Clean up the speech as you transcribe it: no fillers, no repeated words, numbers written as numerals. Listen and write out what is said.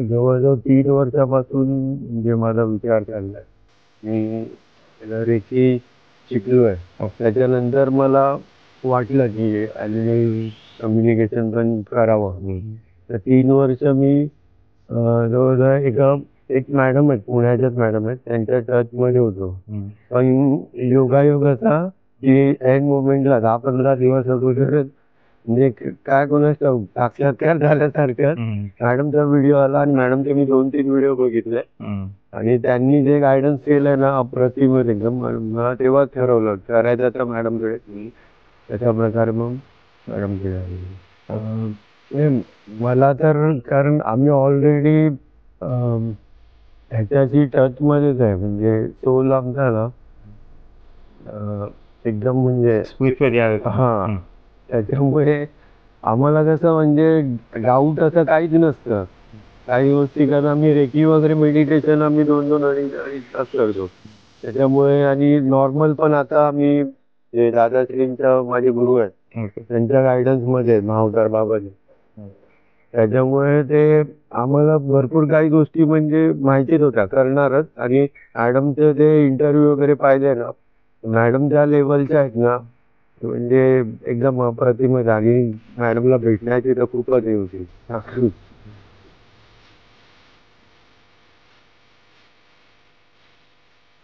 जवळजवळ 3 वर्षापासून म्हणजे माझा विचार चाललाय. मी रेकी शिकलोय. त्याच्यानंतर मला वाटलं की ॲनिमल कम्युनिकेशन पण करावं. तर 3 वर्ष मी जवळजवळ एक मॅडम आहेत, पुण्याच्याच मॅडम आहेत, त्यांच्या टचमध्ये होतो. पण योगायोग असा की एंड मोमेंटला 10-15 दिवस अगोदरच म्हणजे काय कोणाच ठाऊक साक्षात्कार झाल्यासारखं मॅडमचा व्हिडिओ आला आणि मॅडमचे मी 2-3 व्हिडिओ बघितले आणि त्यांनी जे गायडन्स केलंय ना अप्रतिमच एकदम. मला तेव्हाच ठरवलं करायचं तर मॅडमकडे. त्याच्या प्रकारे मग मॅडमकडे आलो. मला तर कारण आम्ही ऑलरेडी ह्याच्याशी टचमध्येच आहे, म्हणजे सोल आमचा ना एकदम म्हणजे हा. त्याच्यामुळे आम्हाला कसं म्हणजे डाऊट असं काहीच नसतं काही गोष्टी, कारण आम्ही रेकी वगैरे मेडिटेशन आम्ही 2-2 अडीच तास करतो. त्याच्यामुळे आणि नॉर्मल पण आता आम्ही जे दादाश्रींच्या माझे गुरु आहेत त्यांच्या गायडन्स मध्ये महावतार बाबाजी, त्याच्यामुळे ते आम्हाला भरपूर काही गोष्टी म्हणजे माहितीच होत्या करणारच. आणि मॅडमचे ते इंटरव्ह्यू वगैरे पाहिले ना, मॅडम ज्या लेवलच्या आहेत ना म्हणजे एकदम अप्रतिमच. आणि मॅडमला भेटण्याची तर खूपच हे होती.